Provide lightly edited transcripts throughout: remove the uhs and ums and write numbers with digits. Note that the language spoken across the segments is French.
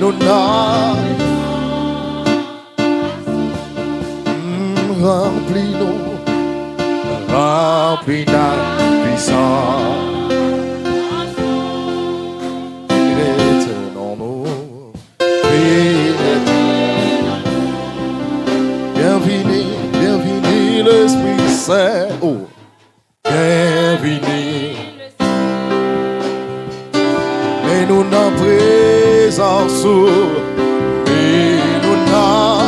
nous n'avons remplis-nous, remplis ta puissance. Bienvenue, bienvenue l'Esprit Saint. Oh, bienvenue. Et nous n'en présence, et nous n'en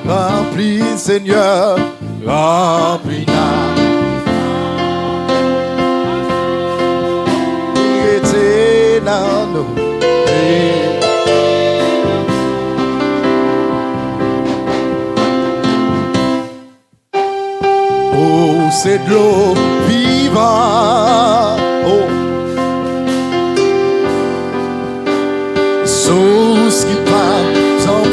remplis, Seigneur, remplis dans nous. Oh, c'est de l'eau vivante. Oh, source qui passe en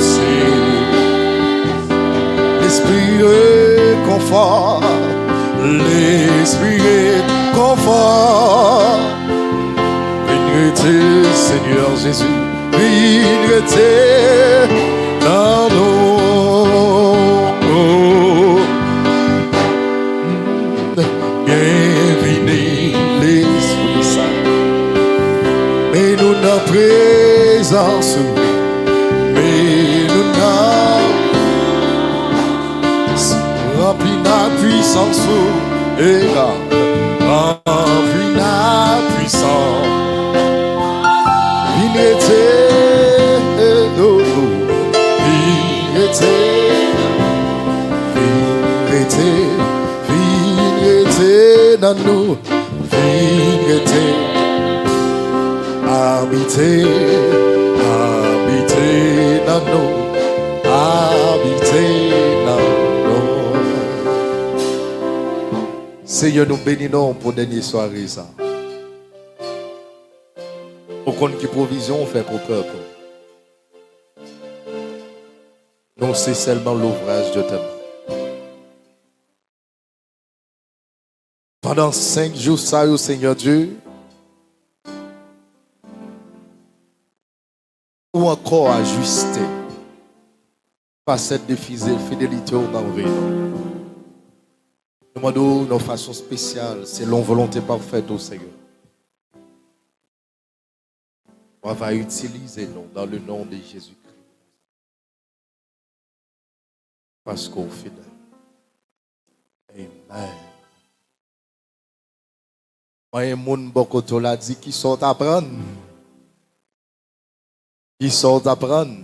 l'esprit de confort, l'esprit de confort. Bénis Seigneur Jésus, bénis dans nous. Bienvenue l'Esprit Saint, mais nous n'en présence, mais nous n'en remplis la puissance, et là, remplis la puissance. Dans nous, habiter dans nous, habiter dans nous. Seigneur, nous bénissons pour dernière soirée ça. Pour qu'on qui provision fait pour peuple. Non, c'est seulement l'ouvrage de ta main. Pendant 5 jours, ça, au Seigneur Dieu, ou encore ajuster par cette fidélité au envers. Nous demandons de façon spéciale, selon volonté parfaite au Seigneur. On va utiliser nous dans le nom de Jésus-Christ. Parce qu'au fidèle. Amen. Moi, un monde beaucoup l'a dit qui sont à prendre. Qui sont à prendre.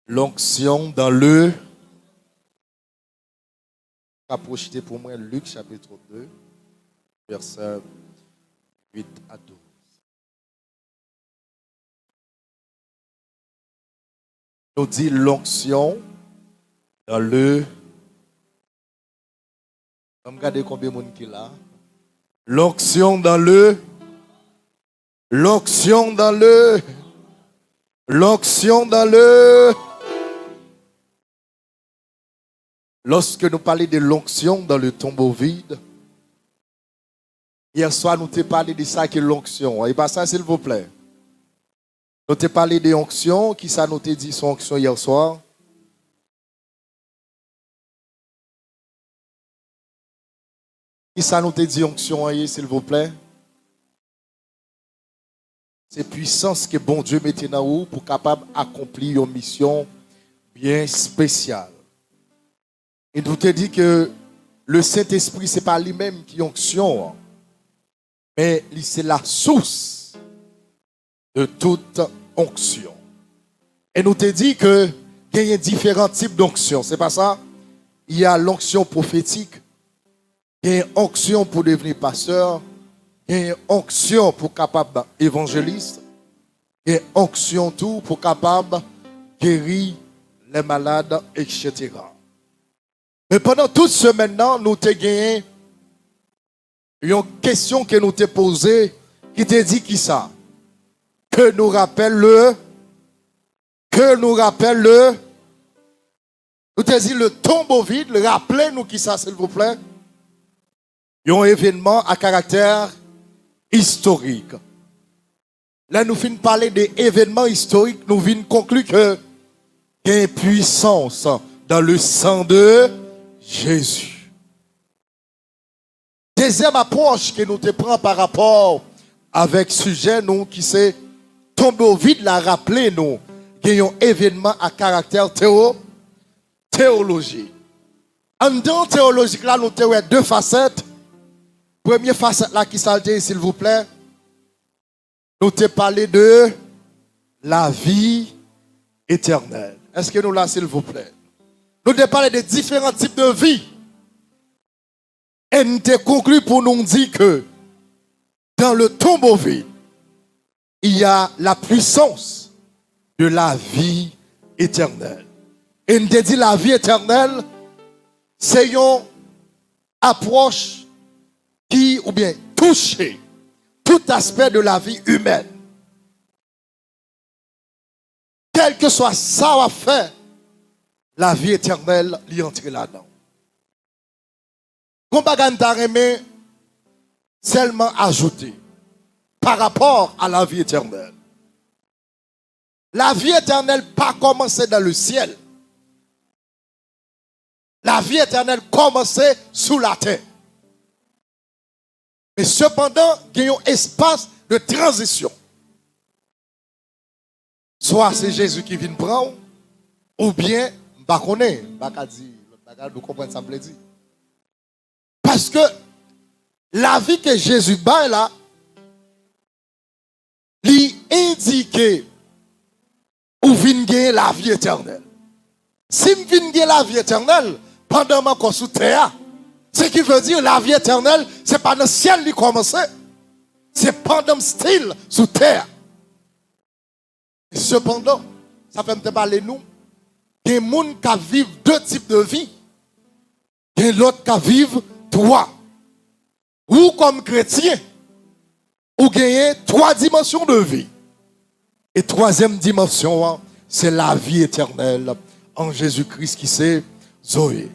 L'onction dans le. Approchez pour moi Luc chapitre 2, verset 8 à 12. Nous dit l'onction dans le. Regardez combien de monde qui est là. L'onction dans le. L'onction dans le. L'onction dans le. Lorsque nous parlons de l'onction dans le tombeau vide, hier soir nous t'ai parlé de ça qui est l'onction. Et pas ça s'il vous plaît. Nous t'ai parlé de l'onction, qui ça nous t'ai dit son onction hier soir? Qui ça nous t'ai dit onction s'il vous plaît? C'est puissance que bon Dieu mettait dans vous pour capable d'accomplir une mission bien spéciale. Et nous te dit que le Saint-Esprit, ce n'est pas lui-même qui onction, mais c'est la source de toute onction. Et nous te dit que il y a différents types d'onction. C'est pas ça? Il y a l'onction prophétique, il y a onction pour devenir pasteur, il y a onction pour capable évangéliste, il y a onction tout pour capable guérir les malades, etc. Mais pendant toute semaine, nous te gagné une question que nous te posée qui te dit qui ça? Que nous rappelle le. Nous te dit le tombeau vide, rappelez-nous qui ça s'il vous plaît. un événement à caractère historique. Là, nous finissons de parler des événements historiques, nous venons conclure que il y a une puissance dans le sang de Jésus. Deuxième approche que nous te prenons par rapport avec sujet nous qui c'est tomber au vide, la rappeler nous qu'il y a un événement à caractère théologique. En dans théologique là, nous avons deux facettes. Première facette là qui s'altère, s'il vous plaît. Nous te parlé de la vie éternelle. Est-ce que nous là, s'il vous plaît? Nous te parlé de différents types de vie. Et nous te conclu pour nous dire que dans le tombeau vide, il y a la puissance de la vie éternelle. Et nous te dit la vie éternelle, c'est une approche qui, ou bien toucher tout aspect de la vie humaine. Quel que soit ça à faire, la vie éternelle l'y entre là-dedans. Combagan aimé seulement ajouter par rapport à la vie éternelle. La vie éternelle pas commencé dans le ciel. La vie éternelle commençait sous la terre. Mais cependant, il y a un espace de transition. Soit c'est Jésus qui vient prendre, ou bien, nous comprenons ça me dit. Parce que la vie que Jésus bat là, lui indique où vient gagner la vie éternelle. Si je viens gagner la vie éternelle, pendant que sous terre, ce qui veut dire la vie éternelle, ce n'est pas dans le ciel qui commence, c'est pendant le style sous terre. Et cependant, ça fait me parler nous, il y a des gens qui vivent deux types de vie, il y a l'autre qui vivent trois. Ou comme chrétien, ou gagner trois dimensions de vie. Et troisième dimension, c'est la vie éternelle en Jésus-Christ qui c'est Zoé.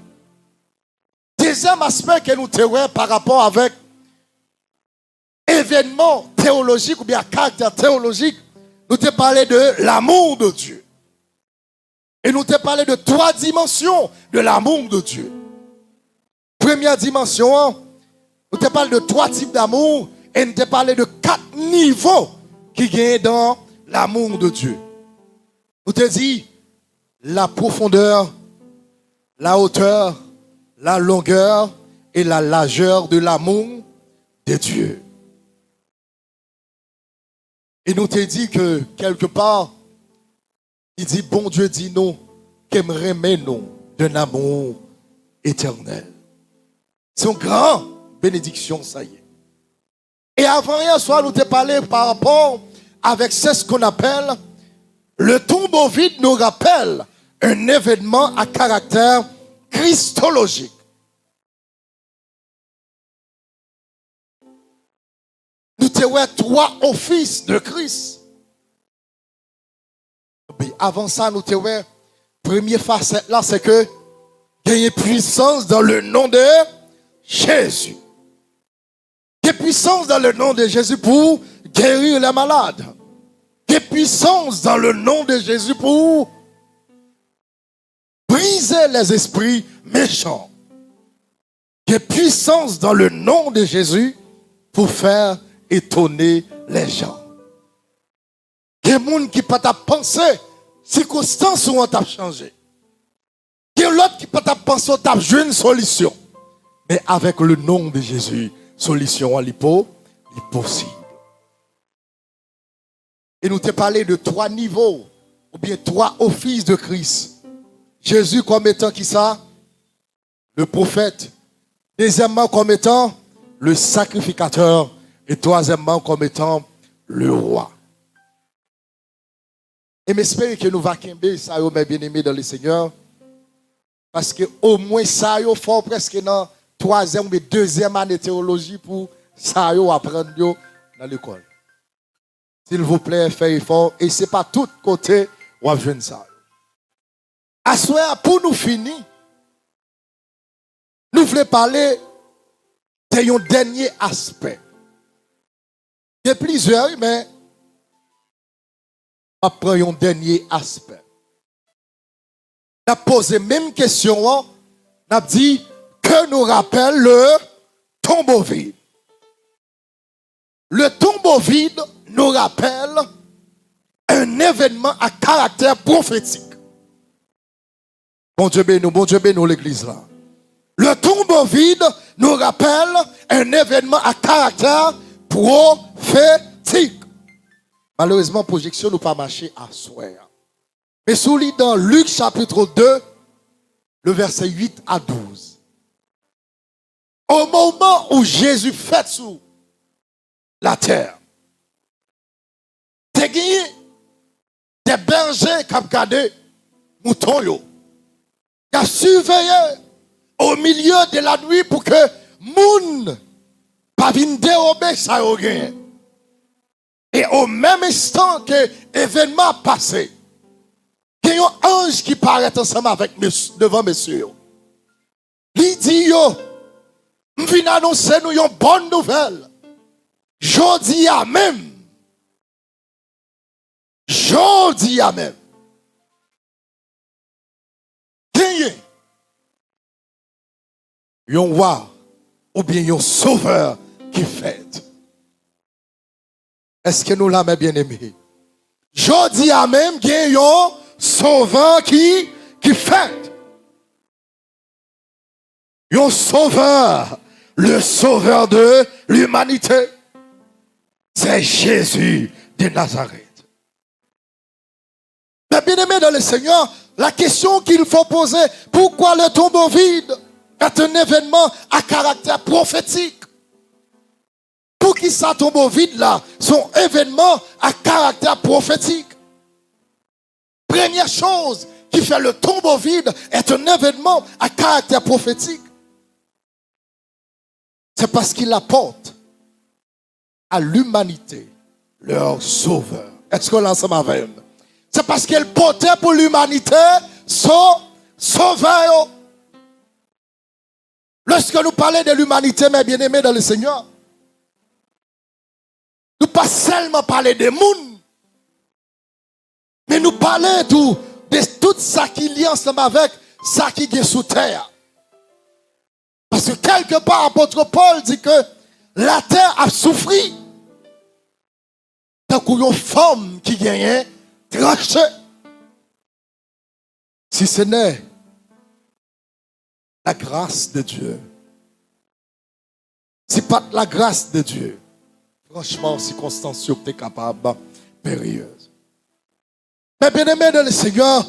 Deuxième aspect que nous avons par rapport avec événement théologique ou bien caractère théologique, nous avons parlé de l'amour de Dieu. Et nous avons parlé de trois dimensions de l'amour de Dieu. Première dimension, nous avons parlé de trois types d'amour et nous avons parlé de quatre niveaux qui gagnent dans l'amour de Dieu. Nous avons dit la profondeur, la hauteur, la longueur et la largeur de l'amour de Dieu. Et nous t'ai dit que quelque part, il dit, bon Dieu dit nous, qu'aimerait nous d'un amour éternel. C'est une grande bénédiction, ça y est. Et avant hier soir, nous t'ai parlé par rapport avec ce qu'on appelle le tombeau vide nous rappelle un événement à caractère christologique. Nous avons trois offices de Christ. Mais avant ça, nous avons première facette là, c'est que il y a une puissance dans le nom de Jésus. Il y a puissance dans le nom de Jésus pour guérir les malades. Il y a puissance dans le nom de Jésus pour briser les esprits méchants. Il y a puissance dans le nom de Jésus pour faire étonner les gens. Il y a des gens qui ne peuvent pas penser, circonstances où on t'a changé. Il y a l'autre qui ne peut pas penser, on t'a joué une solution. Mais avec le nom de Jésus, solution à possible. Et nous t'ai parlé de trois niveaux, ou bien trois offices de Christ. Jésus comme étant qui ça? Le prophète. Deuxièmement comme étant le sacrificateur. Et troisièmement comme étant le roi. Et j'espère que nous va kembe ça yo mes bien-aimés dans le Seigneur. Parce que au moins ça yo fort presque dans troisième ou deuxième année de théologie pour ça yo apprendre yo dans l'école. S'il vous plaît, faites effort et c'est pas tout côté ou à jeune ça. À soir pour nous finir. Nous voulons parler c'est un dernier aspect. Il y a plusieurs, mais on prend un dernier aspect. On a posé même question, on a dit que nous rappelle le tombeau vide. Le tombeau vide nous rappelle un événement à caractère prophétique. Bon Dieu bénis l'église là. Le tombeau vide nous rappelle un événement à caractère prophétique. Malheureusement, projection nous pas marché à soir. Mais sous lit dans Luc chapitre 2, le verset 8 à 12. Au moment où Jésus fait sous la terre, c'est des bergers qui ont gardé moutons yo. Qui ont surveillé au milieu de la nuit pour que moun pas vienne dérober ça yo gain. Et au même instant que l'événement a passé, il y a un ange qui paraît ensemble avec devant monsieur. Il dit yo, je viens annoncer nous une bonne nouvelle. Jodi a même. Jodi a même. Gagné. Yon roi ou bien yon sauveur qui fait. Est-ce que nous l'avons bien aimé? Jodi a même gagné yon sauveur qui fait. Yon sauveur, le sauveur de l'humanité. C'est Jésus de Nazareth. Mais bien aimé dans le Seigneur, la question qu'il faut poser, pourquoi le tombeau vide est un événement à caractère prophétique? Pour qui ça tombeau vide là, son événement à caractère prophétique? Première chose qui fait le tombeau vide est un événement à caractère prophétique. C'est parce qu'il apporte à l'humanité leur sauveur. Est-ce qu'on l'ensemble avec eux? C'est parce qu'elle portait pour l'humanité son sauveur. Lorsque nous parlons de l'humanité, mes bien-aimés dans le Seigneur, nous pas seulement parler des mondes, mais nous parlons de tout ça qui lie ensemble avec ça qui est sous terre. Parce que quelque part, l'apôtre Paul dit que la terre a souffert. Tant qu'il y a une femme qui gagne, tranché. Si ce n'est la grâce de Dieu, si pas la grâce de Dieu, franchement, circonstances que tu es capable, périlleuse. Mais bien aimé dans le Seigneur,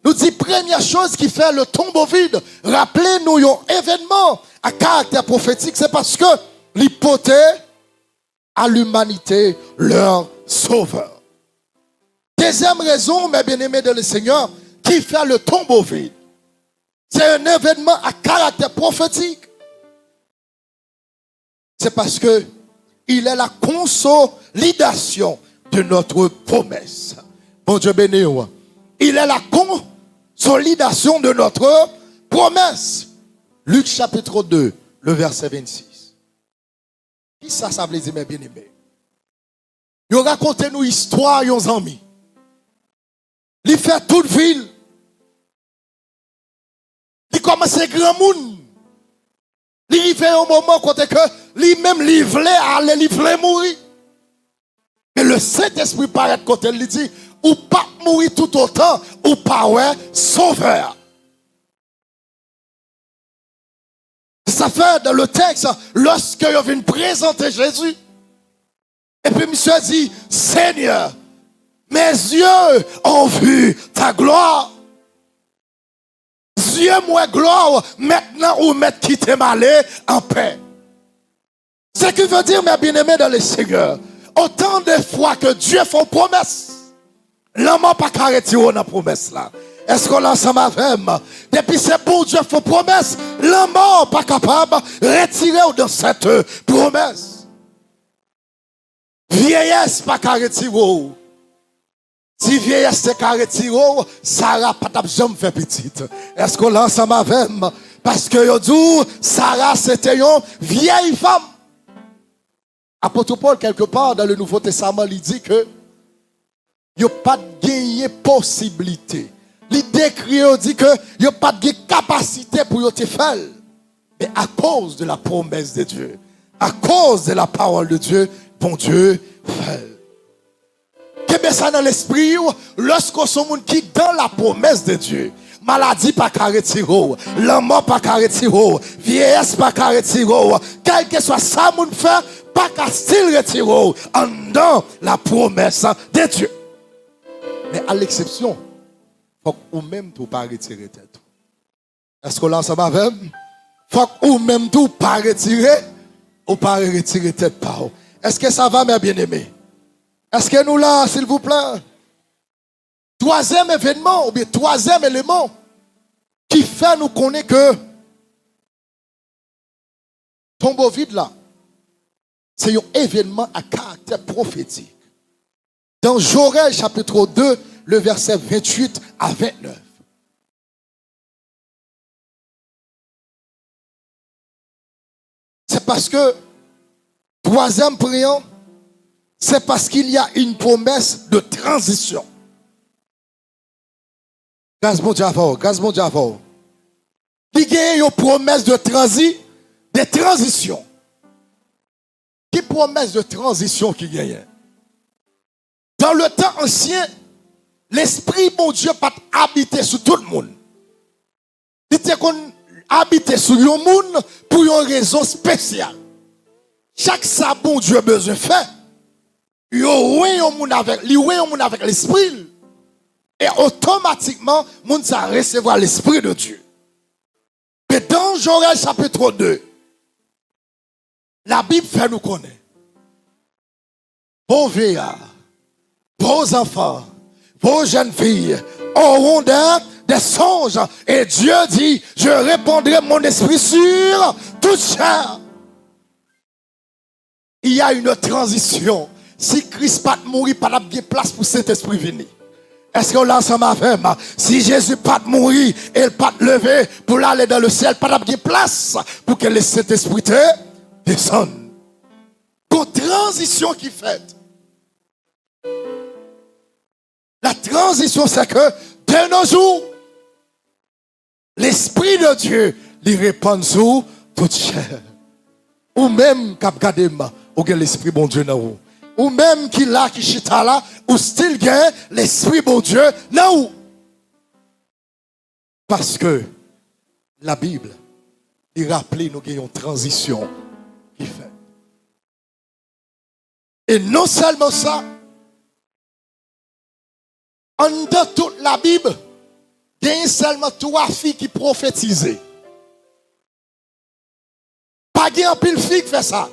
nous dit première chose qui fait le tombeau vide. Rappelez-nous un événement à caractère prophétique, c'est parce que l'hypothèse à l'humanité leur sauveur. Deuxième raison, mes bien-aimés dans le Seigneur, qui fait le tombeau vide. C'est un événement à caractère prophétique. C'est parce que il est la consolidation de notre promesse. Bon Dieu béni. Il est la consolidation de notre promesse. Luc chapitre 2, le verset 26. Qui ça veut dire, mes bien-aimés? Il raconte nous histoire, nos amis. Il fait toute ville. Il commence à grand monde. Il arrive au moment où lui-même il voulait aller, il voulait mourir. Mais le Saint-Esprit paraît côté, il dit, ou pas mourir tout autant, ou pas ouais, sauveur. Ça fait dans le texte, lorsque il vient présenter Jésus, et puis monsieur dit, Seigneur, mes yeux ont vu ta gloire. Dieu, moi, gloire, maintenant ou mettre quitter m'aller en paix. Ce qui veut dire, mes bien-aimés dans le Seigneur, autant de fois que Dieu fait une promesse, l'homme n'a pas qu'à retirer la promesse là. Est-ce qu'on l'ensemble avec moi? Depuis c'est pour Dieu fait une promesse, l'homme n'est pas capable de retirer dans cette promesse. Vieillesse pas qu'à retirer. Si vieillesse te qu'à retirer, Sarah pas jamais fait petite. Est-ce qu'on l'ensemble avec moi? Parce que yo dit, Sarah, c'était une vieille femme. Apôtre Paul, quelque part dans le Nouveau Testament, il dit que il n'y a pas de gagner possibilité. Il décrit, il dit que il n'y a pas de capacité pour te faire. Mais à cause de la promesse de Dieu, à cause de la parole de Dieu, bon Dieu fait. Que ça dans l'esprit, lorsqu'on sont qui dans la promesse de Dieu, maladie pas qu'à retirer, la mort pas qu'à retirer, vieillesse pas qu'à retirer, quel que soit ça moun fait, pas qu'à style retirer, en dans la promesse de Dieu. Mais à l'exception, faut que ou même tout pas retirer tête. Est-ce que là ça va même? Faut que ou même tout pas retirer ou pas retirer tête par. Est-ce que ça va mes bien-aimés? Est-ce que nous là, s'il vous plaît? Troisième événement, ou bien troisième élément qui fait nous connaître que tombeau vide là, c'est un événement à caractère prophétique. Dans Joël chapitre 2, le verset 28 à 29. C'est parce que, troisième priant, c'est parce qu'il y a une promesse de transition. Gaz bon Diavo. Il y a une promesse de transition. Qui promesse de transition qui gagne? Dans le temps ancien, l'esprit bon Dieu pas habité sur tout le monde. Il était qu'on habitait sur le monde pour une raison spéciale. Chaque ça bon Dieu besoin faire, il y a un monde avec l'esprit. Et automatiquement, moun ça recevoir l'esprit de Dieu. Mais dans Joël chapitre 2, la Bible fait nous connaître. Vos vieillards, vos enfants, vos jeunes filles auront des songes. Et Dieu dit, je répandrai mon esprit sur toute chair. Il y a une transition. Si Christ pas mourir, pas de place pour cet esprit venir. Est-ce que là, ça m'a fait? Si Jésus pas mourir et pas lever pour aller dans le ciel, pas de place pour que le Saint-Esprit descende. Une transition qui fait. La transition, c'est que de nos jours, l'Esprit de Dieu lui répand sur toute chair. Ou même, cap gadema, ou l'Esprit bon Dieu dans vous. Ou même qui là, qui chita là, ou style gain, l'Esprit bon Dieu, non. Parce que la Bible, il rappelle nous qu'il y a une transition qui fait. Et non seulement ça, en dans toute la Bible, il y a seulement 3 filles qui prophétisaient. Pas un pile fille qui fait ça.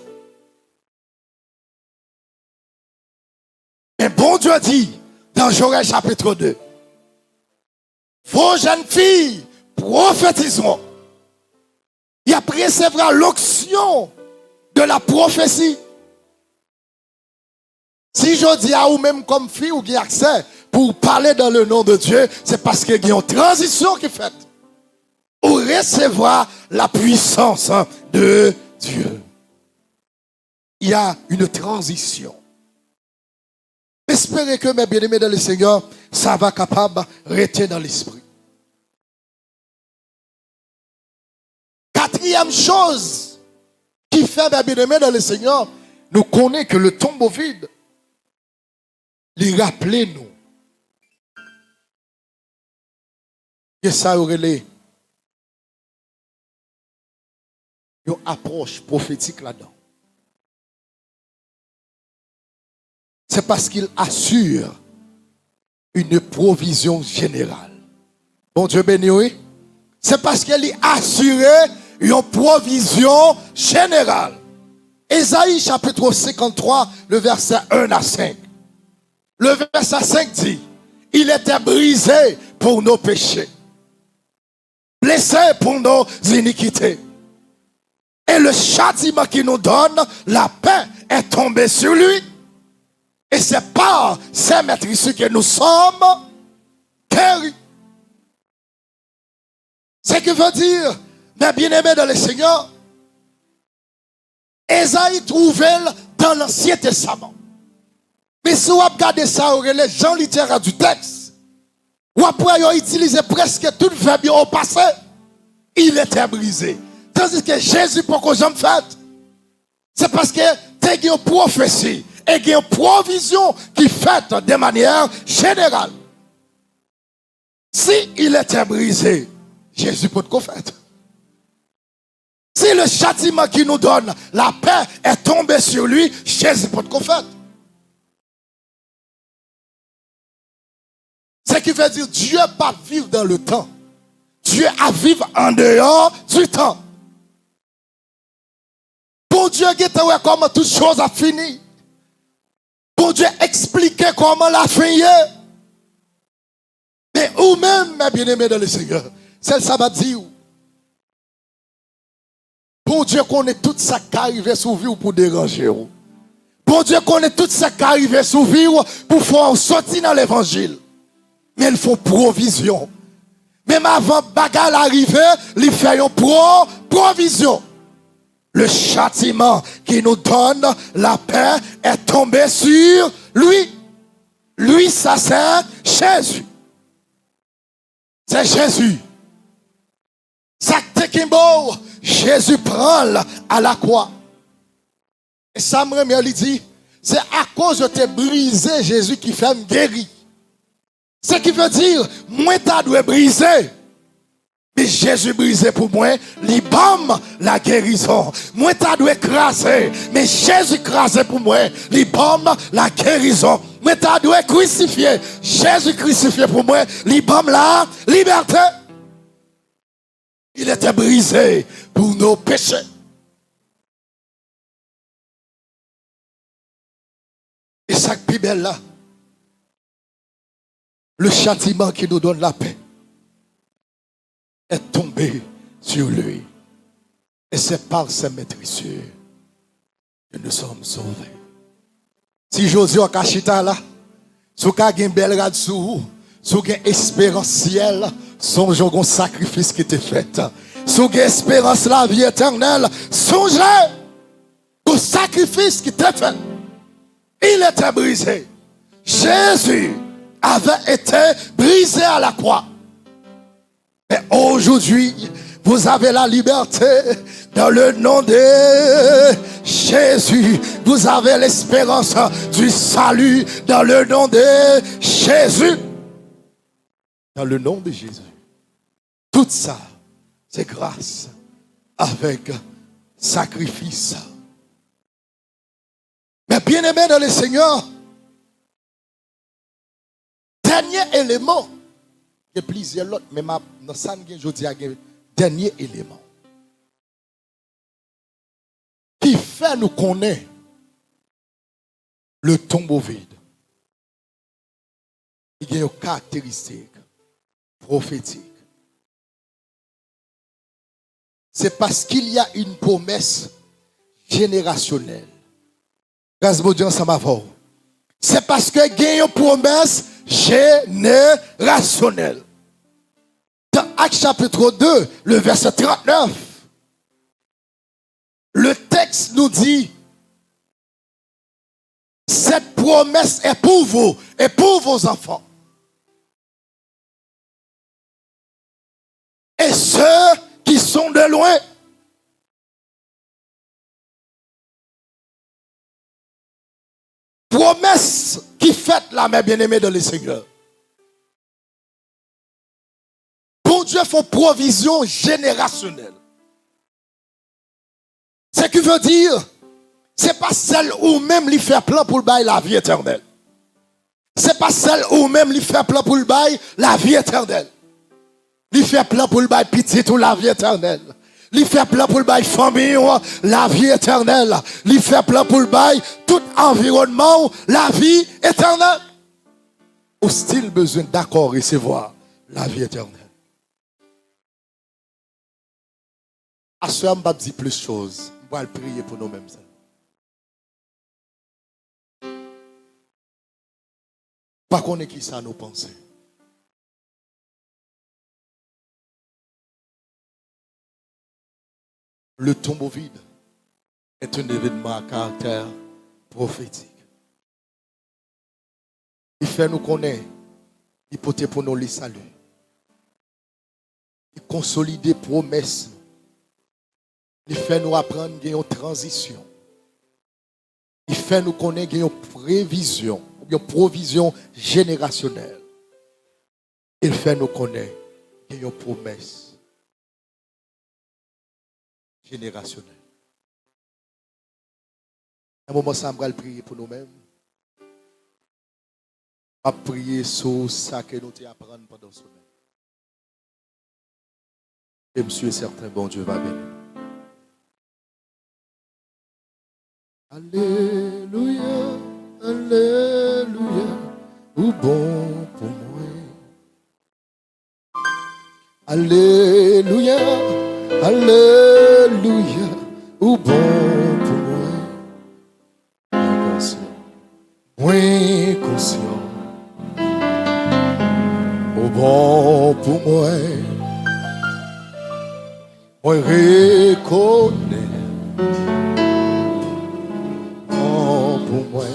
Et bon Dieu dit, dans Joël chapitre 2, vos jeunes filles prophétiseront. Il recevront l'onction de la prophétie. Si je dis à vous même comme fille ou qui a accès pour parler dans le nom de Dieu, c'est parce qu'il y a une transition qui est faite. Pour recevoir la puissance de Dieu. Il y a une transition. Espérez que mes bien-aimés dans le Seigneur, ça va capable de rester dans l'esprit. Quatrième chose qui fait mes bien-aimés dans le Seigneur, nous connaissons que le tombeau vide, lui rappelez nous que ça aurait une approche prophétique là-dedans. C'est parce qu'il assure une provision générale. Bon Dieu béni, oui. C'est parce qu'il assure une provision générale. Ésaïe chapitre 53, le verset 1 à 5. Le verset 5 dit, il était brisé pour nos péchés, blessé pour nos iniquités. Et le châtiment qui nous donne la paix est tombé sur lui. Et c'est par ces maîtrises que nous sommes guéris. Ce qui veut dire, Mais bien aimé dans le Seigneur, Esaïe trouve dans l'Ancien Testament. Mais si vous regardez ça, les gens littéraires du texte, ou après, ils ont utilisé presque tout le verbe au passé, il était brisé. Tandis que Jésus, pourquoi j'en fait? C'est parce que tu as une prophétie et une provision qui fait de manière générale. Si il était brisé, Jésus peut te faire. Si le châtiment qui nous donne la paix est tombé sur lui, Jésus peut te faire. Ce qui veut dire Dieu pas vivre dans le temps. Dieu a vivre en dehors du temps. Pour Dieu, comment toute chose a fini. Pour Dieu, expliquer comment la fin est. Mais ou même, mes bien-aimés dans le Seigneur, c'est le sabbat dit. Pour Dieu, connaît tout ça qui arrive sous vie pour déranger. Pour Dieu, connaît tout ça qui arrive sous vie pour faire sortir dans l'évangile. Mais il faut provision. Même avant bagarre arriver, il fait une provision. Le châtiment qui nous donne la paix est tombé sur lui. Lui, ça c'est Jésus. C'est Jésus. Jésus prend à la croix. Et ça me dit, c'est à cause de te briser Jésus qui fait me guérir. Ce qui veut dire, moi t'as dû briser. Mais Jésus brisé pour moi, l'ibam la guérison. Moi t'as dû écraser. Mais Jésus écrasé pour moi, l'ibam la guérison. Moi t'as dû crucifier. Jésus crucifié pour moi, l'ibam la liberté. Il était brisé pour nos péchés. Et ça qui est belle là, le châtiment qui nous donne la paix est tombé sur lui. Et c'est par ses maîtrissures que nous sommes sauvés. Si Josué a cachita là, si vous avez une belle radio, si vous avez une espérance ciel, songez au sacrifice qui était fait. Si vous avez espérance la vie éternelle, songez au sacrifice qui était fait. Il était brisé. Jésus avait été brisé à la croix. Et aujourd'hui, vous avez la liberté dans le nom de Jésus. Vous avez l'espérance du salut dans le nom de Jésus. Dans le nom de Jésus. Tout ça, c'est grâce avec sacrifice. Mais bien aimé dans le Seigneur, dernier élément, il y a plusieurs autres, mais dans ça, je dis dernier élément qui fait nous connaître le tombeau vide. Il y a une caractéristique prophétique. C'est parce qu'il y a une promesse générationnelle. Grâce à Dieu, ça m'a fait. C'est parce qu'il y a une promesse générationnelle. Dans Actes chapitre 2, le verset 39, le texte nous dit, cette promesse est pour vous et pour vos enfants. Et ceux qui sont de loin. Promesse qui fait la main bien-aimée de le Seigneur. Pour Dieu, il faut provision générationnelle. Ce qui veut dire, c'est pas celle où même lui fait plan pour le bail la vie éternelle. C'est pas celle où même lui fait plan pour le bail la vie éternelle. Lui fait plan pour le bail petit ou la vie éternelle. Lui fait plan pour le bail famille ou la vie éternelle. Lui fait plan pour le bail tout environnement, la vie éternelle. Ou style besoin d'accord recevoir la vie éternelle. À ce moment, je vais dire plus de choses. Je vais prier pour nous-mêmes. Pas qu'on ait qui ça nous penser. le tombeau vide est un événement à caractère prophétique. Il fait nous connaître, il peut pour nous les saluer. Il consolide les promesses. Il fait nous apprendre qu'il y a une transition. Il fait nous connaître qu'il y a une prévision, une provision générationnelle. Il fait nous connaître qu'il y a une promesse générationnelle. À un moment, ça va prier pour nous-mêmes. À prier sur ça que nous apprenons pendant ce moment. Et monsieur est certain, bon Dieu va bénir. Alléluia, alléluia, ou bon pour moi. Alléluia, alléluia, ou bon pour moi. Moins conscient, ou bon pour moi. Moi reconnais. Pour moi.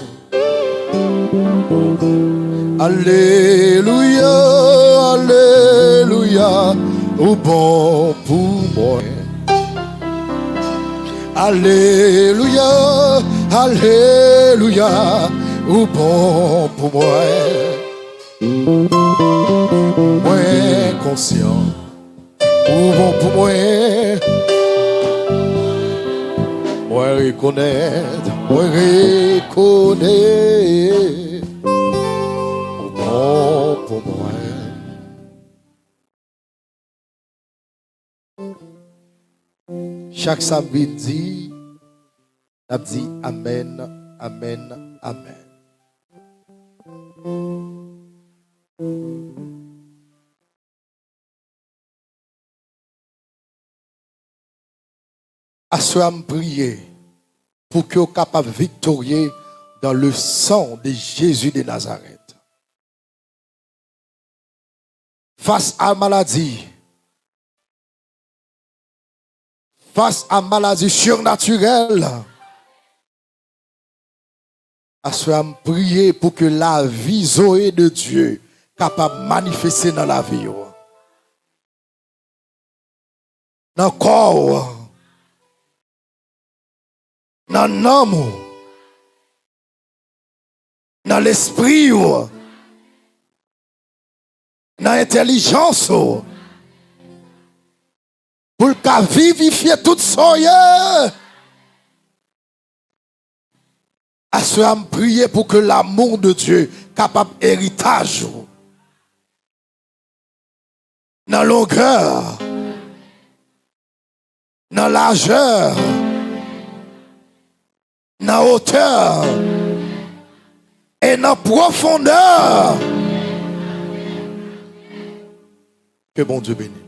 Alléluia, alléluia, au bon pour moi. Alléluia, alléluia, au bon pour moi. Moi conscient, au bon pour moi. Moi reconnaître, moi reconnaître, bon pour moi. Chaque samedi, on dit Amen, Amen, Amen. Assoyez-moi prier pour que vous soyez capable de victorier dans le sang de Jésus de Nazareth. Face à la maladie, face à la maladie surnaturelle, assoyez-moi prier pour que la vie Zoé de Dieu capable de manifester dans la vie. Dans le corps. Dans l'âme, dans l'esprit, dans l'intelligence, pour le vivifier tout ça. Assoyez-moi prier pour que l'amour de Dieu capable héritage dans la longueur, dans la largeur, dans la hauteur et dans la profondeur. Que bon Dieu bénisse.